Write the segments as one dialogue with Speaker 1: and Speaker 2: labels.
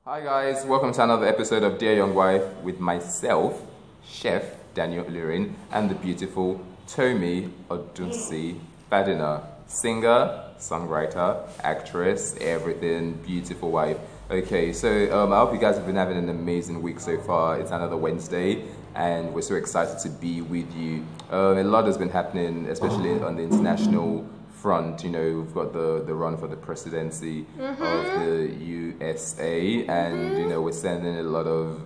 Speaker 1: Hi guys, welcome to another episode of Dear Young Wife with myself, Chef Daniel Olurin, and the beautiful Tomi Odunsi Badina, singer, songwriter, actress, everything, beautiful wife. Okay, so I hope you guys have been having an amazing week so far. It's another Wednesday, and we're so excited to be with you. A lot has been happening, especially on the international front. You know, we've got the run for the presidency of the USA, and you know, we're sending a lot of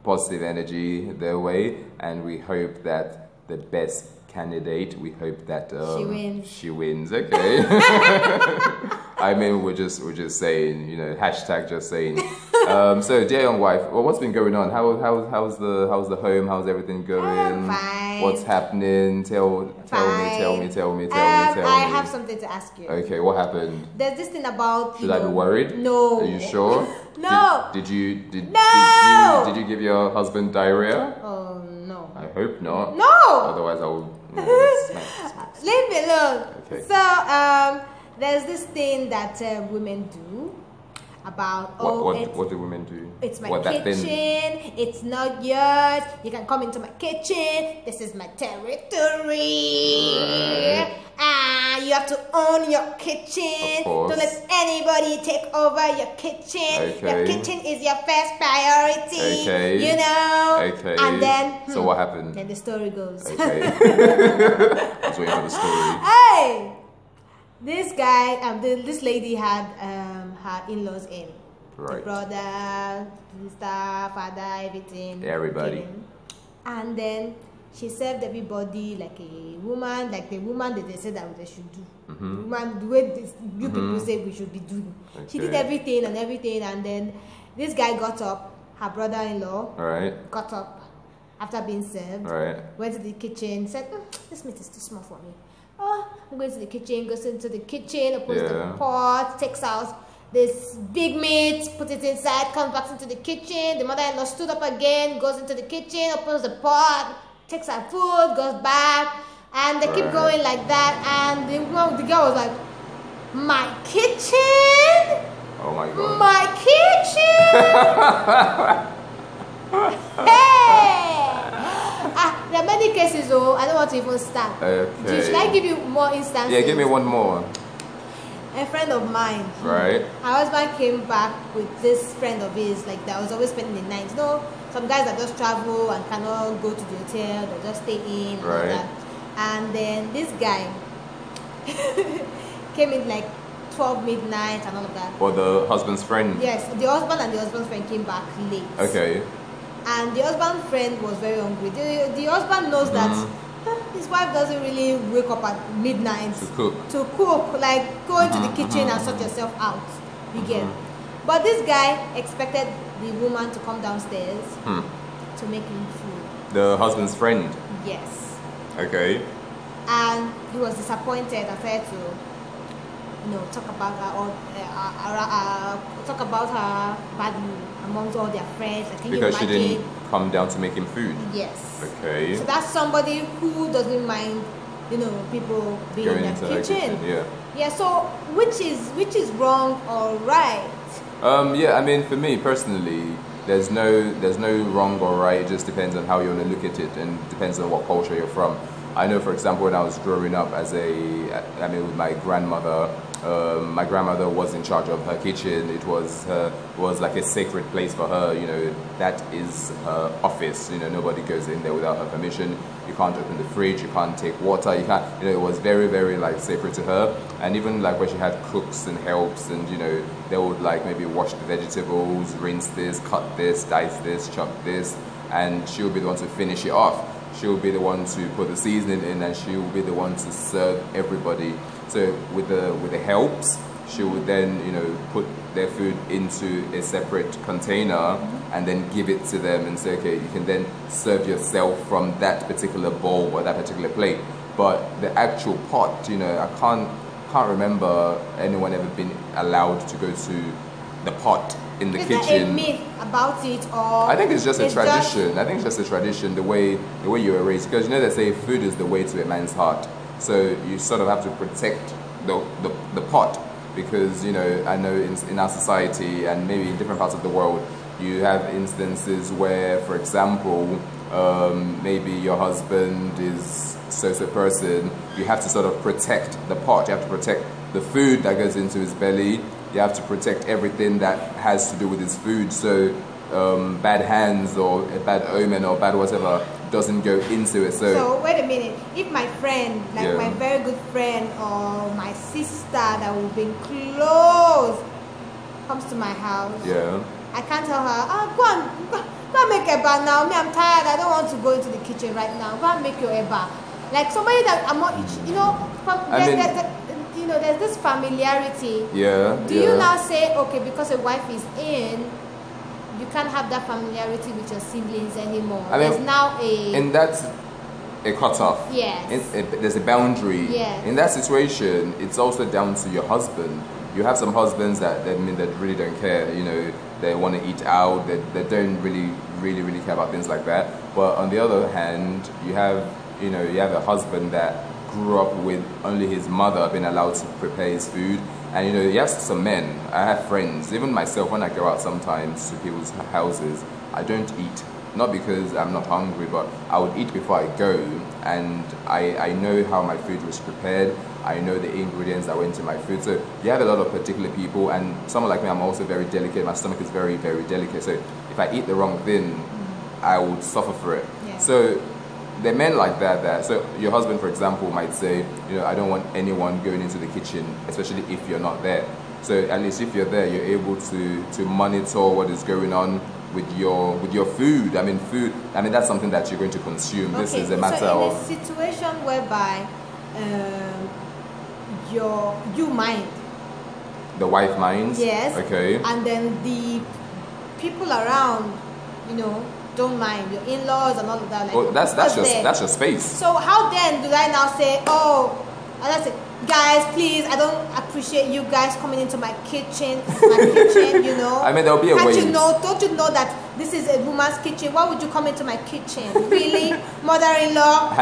Speaker 1: positive energy their way, and we hope that the best candidate, we hope that she wins. Okay. I mean, we're just saying, you know, hashtag just saying. So dear young wife, well, what's been going on? How's the home? How's everything going?
Speaker 2: Fine.
Speaker 1: What's happening? Tell me.
Speaker 2: I have something to ask you.
Speaker 1: Okay, what happened?
Speaker 2: There's this thing about.
Speaker 1: Should I be worried?
Speaker 2: No.
Speaker 1: Are you sure?
Speaker 2: No.
Speaker 1: Did you
Speaker 2: No.
Speaker 1: did you give your husband diarrhea?
Speaker 2: Oh no.
Speaker 1: I hope not.
Speaker 2: No.
Speaker 1: Otherwise, I will.
Speaker 2: Leave me alone.
Speaker 1: Okay.
Speaker 2: So there's this thing that women do about
Speaker 1: what do women do?
Speaker 2: It's my
Speaker 1: What, that
Speaker 2: kitchen.
Speaker 1: thing?
Speaker 2: It's not yours. You can come into my kitchen. This is my territory.
Speaker 1: Right.
Speaker 2: You have to own your kitchen.
Speaker 1: Of course.
Speaker 2: Don't let anybody take over your kitchen.
Speaker 1: Okay.
Speaker 2: Your kitchen is your first priority.
Speaker 1: Okay.
Speaker 2: You know.
Speaker 1: Okay.
Speaker 2: And then.
Speaker 1: So what happened?
Speaker 2: Then the story goes.
Speaker 1: Okay. I was waiting for the story.
Speaker 2: Hey, this guy, this lady had her in-laws in.
Speaker 1: Right.
Speaker 2: The brother, sister, father, everything.
Speaker 1: Everybody.
Speaker 2: came. And then she served everybody like a woman, like the woman that they said that they should do. The woman, the way you people say we should be doing. She did
Speaker 1: Okay.
Speaker 2: everything, and then this guy got up, her brother-in-law
Speaker 1: Alright.
Speaker 2: got up after being served,
Speaker 1: Alright.
Speaker 2: went to the kitchen, said, this meat is too small for me. Oh, I'm going to the kitchen, goes into the kitchen, opens the pot, takes out this big meat, put it inside, comes back into the kitchen. The mother-in-law stood up again, goes into the kitchen, opens the pot, takes her food, goes back, and they keep going like that. And the girl was like, my kitchen?
Speaker 1: Oh my god.
Speaker 2: My kitchen? Hey! There are many cases though, I don't want to even start.
Speaker 1: Okay.
Speaker 2: Should I give you more instances?
Speaker 1: Yeah, give me one more.
Speaker 2: A friend of mine.
Speaker 1: Right.
Speaker 2: Her husband came back with this friend of his, like that was always spending the night. You know, some guys that just travel and cannot go to the hotel, they just stay in and all that. And then this guy came in like 12 midnight and all of that.
Speaker 1: Or the husband's friend.
Speaker 2: Yes, the husband and the husband's friend came back late.
Speaker 1: Okay.
Speaker 2: And the husband's friend was very hungry. The husband knows that his wife doesn't really wake up at midnight
Speaker 1: To cook.
Speaker 2: like go into the kitchen and sort yourself out. You get. But this guy expected the woman to come downstairs to make him food.
Speaker 1: The husband's friend.
Speaker 2: Yes.
Speaker 1: Okay.
Speaker 2: And he was disappointed and tried to, you know, talk about her or talk about her badly amongst all their friends. Like, can
Speaker 1: Because
Speaker 2: you
Speaker 1: she
Speaker 2: imagine?
Speaker 1: didn't come down to make him food.
Speaker 2: Yes.
Speaker 1: Okay.
Speaker 2: So that's somebody who doesn't mind, you know, people being
Speaker 1: Going
Speaker 2: in
Speaker 1: into
Speaker 2: their
Speaker 1: her
Speaker 2: kitchen.
Speaker 1: Yeah.
Speaker 2: Yeah. So which is wrong or right?
Speaker 1: Yeah, I mean, for me personally, there's no wrong or right. It just depends on how you want to look at it, and depends on what culture you're from. I know, for example, when I was growing up with my grandmother, my grandmother was in charge of her kitchen. It was like a sacred place for her. You know, that is her office. You know, nobody goes in there without her permission. You can't open the fridge. You can't take water. You can't. You know, it was very, very like sacred to her. And even like when she had cooks and helps, and you know, they would like maybe wash the vegetables, rinse this, cut this, dice this, chop this, and she would be the one to finish it off. She will be the one to put the seasoning in, and she will be the one to serve everybody. So with the helps, she would then, you know, put their food into a separate container and then give it to them and say, okay, you can then serve yourself from that particular bowl or that particular plate. But the actual pot, you know, I can't remember anyone ever been allowed to go to the pot in the kitchen.
Speaker 2: Is there a myth about it, or
Speaker 1: I think it's just a tradition. I think it's just a tradition, the way you were raised. Because you know they say food is the way to a man's heart. So you sort of have to protect the pot. because I know in our society and maybe in different parts of the world, you have instances where, for example, maybe your husband is so person. You have to sort of protect the pot. You have to protect the food that goes into his belly. You have to protect everything that has to do with his food. So bad hands or a bad omen or bad whatever doesn't go into it.
Speaker 2: So wait a minute. If my friend, like my very good friend or my sister that we've been close, comes to my house, I can't tell her, go and make eba now. Me, I'm tired. I don't want to go into the kitchen right now. Go and make your eba. Like somebody that I'm not, there's this familiarity. Do you now say, okay, because a wife is in, you can't have that familiarity with your siblings anymore? There's now
Speaker 1: and that's a cutoff.
Speaker 2: Yes.
Speaker 1: There's a boundary.
Speaker 2: Yes.
Speaker 1: In that situation, it's also down to your husband. You have some husbands that really don't care. They want to eat out. They don't really care about things like that. But on the other hand, you have a husband that grew up with only his mother being allowed to prepare his food. And you have some men. I have friends, even myself, when I go out sometimes to people's houses, I don't eat. Not because I'm not hungry, but I would eat before I go, and I know how my food was prepared. I know the ingredients that went into my food. So you have a lot of particular people, and someone like me, I'm also very delicate. My stomach is very, very delicate. So if I eat the wrong thing, I would suffer for it. So there are men like that. So your husband, for example, might say, I don't want anyone going into the kitchen, especially if you're not there. So at least if you're there, you're able to monitor what is going on with your food. Food. That's something that you're going to consume.
Speaker 2: Okay,
Speaker 1: this is a matter of
Speaker 2: a situation whereby you mind.
Speaker 1: The wife minds.
Speaker 2: Yes.
Speaker 1: Okay.
Speaker 2: And then the people around, don't mind, your in-laws and all of that. Like,
Speaker 1: that's your space.
Speaker 2: So how then do I now say, guys, please, I don't appreciate you guys coming into my kitchen. This is my kitchen,
Speaker 1: there'll be a way.
Speaker 2: Don't you know that this is a woman's kitchen? Why would you come into my kitchen? Really? Mother-in-law?
Speaker 1: #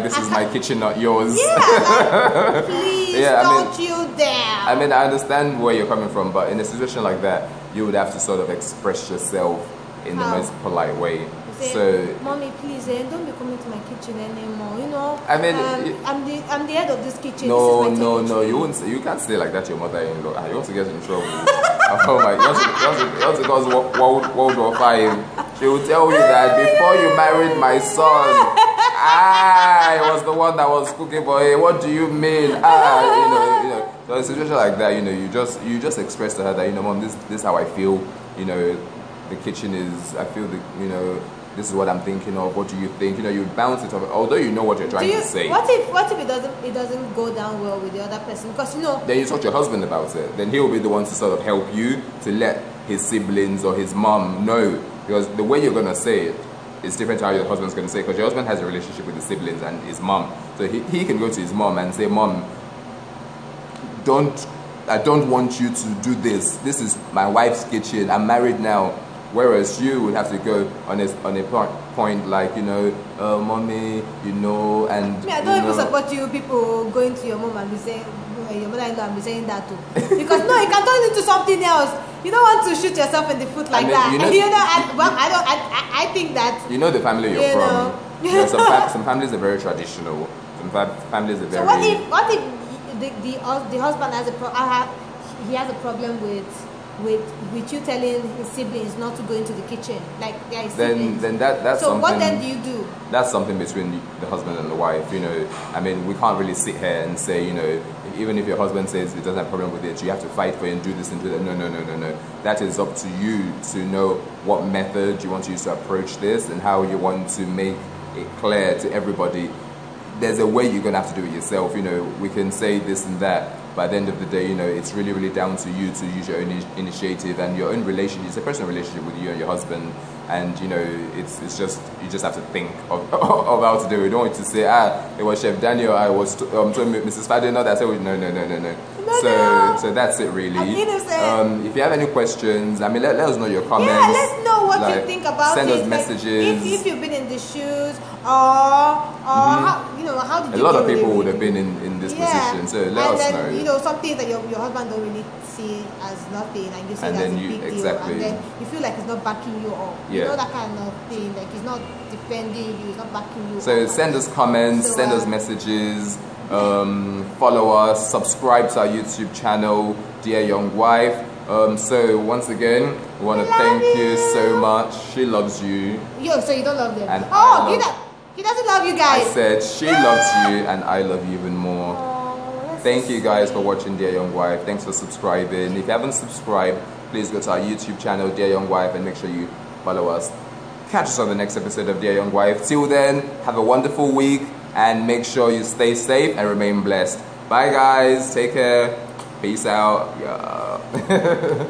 Speaker 1: this is my kitchen, not yours.
Speaker 2: Yeah, please, don't you dare.
Speaker 1: I understand where you're coming from, but in a situation like that, you would have to sort of express yourself in the most polite way. So,
Speaker 2: Mommy, please, don't be coming to my kitchen anymore. I'm the head of this kitchen.
Speaker 1: No, you can't say like that to your mother-in-law. You want to get in trouble. Oh my, you want to cause World War V. She will tell you that before you married my son, I was the one that was cooking for him. What do you mean? So in a situation like that, you just express to her that, Mom, this is how I feel. The kitchen is, I feel this is what I'm thinking of. What do you think? You bounce it off, although you know what you're trying to say.
Speaker 2: What if it doesn't go down well with the other person? Because
Speaker 1: then you talk to your husband about it. Then he'll be the one to sort of help you to let his siblings or his mom know, because the way you're gonna say it is different to how your husband's gonna say it, because your husband has a relationship with his siblings and his mom. So he can go to his mom and say, Mom, I don't want you to do this. This is my wife's kitchen. I'm married now. Whereas you would have to go on a point like, Mommy, and...
Speaker 2: I don't even support you people going to your mom and be saying, your mother-in-law and be saying that too. Because no, it can turn into something else. You don't want to shoot yourself in the foot like that. I think that...
Speaker 1: the family you're from. Some families are very traditional. Some families are very...
Speaker 2: So what if the husband has a problem with you telling his siblings not to go into the kitchen, like they're his siblings?
Speaker 1: Then that's
Speaker 2: so
Speaker 1: something.
Speaker 2: What then do you do?
Speaker 1: That's something between the husband and the wife. We can't really sit here and say, even if your husband says he doesn't have a problem with it, you have to fight for it and do this and do that. No. That is up to you to know what method you want to use to approach this and how you want to make it clear to everybody. There's a way you're gonna have to do it yourself. We can say this and that. But at the end of the day, it's really, really down to you to use your own initiative and your own relationship. It's a personal relationship with you and your husband, and it's just, you just have to think of how to do it. You don't want to say, it was Chef Daniel, I was told Mrs. Fadena that. I said, no. so that's it really.
Speaker 2: Innocent.
Speaker 1: If you have any questions, I mean, let us know your comments.
Speaker 2: Yeah, let's know what
Speaker 1: like,
Speaker 2: you think about
Speaker 1: send
Speaker 2: it.
Speaker 1: Send us messages.
Speaker 2: If you've been in the shoes, or how, you know, how did you
Speaker 1: A lot of
Speaker 2: deal
Speaker 1: people
Speaker 2: with
Speaker 1: would
Speaker 2: it?
Speaker 1: have been in this position, so let us
Speaker 2: then,
Speaker 1: know.
Speaker 2: You know, some things that your husband don't really see as nothing, and you see
Speaker 1: And
Speaker 2: it as
Speaker 1: then
Speaker 2: a
Speaker 1: you-
Speaker 2: big
Speaker 1: exactly.
Speaker 2: deal, and then you feel like he's not backing you up. You
Speaker 1: Yeah.
Speaker 2: know, that kind of thing, like he's not defending you, he's not backing you
Speaker 1: So
Speaker 2: up.
Speaker 1: send us comments,
Speaker 2: So,
Speaker 1: send us messages, follow us, subscribe to our YouTube channel, Dear Young Wife. So once again, we want to thank you so much. She loves you.
Speaker 2: Yo, so you don't love them?
Speaker 1: And
Speaker 2: he doesn't love you
Speaker 1: I
Speaker 2: guys.
Speaker 1: said she loves you and I love you even more.
Speaker 2: Oh,
Speaker 1: Thank you guys for watching Dear Young Wife. Thanks for subscribing. If you haven't subscribed, please go to our YouTube channel, Dear Young Wife, and make sure you follow us. Catch us on the next episode of Dear Young Wife. Till then, have a wonderful week and make sure you stay safe and remain blessed. Bye guys, take care, peace out. Yeah.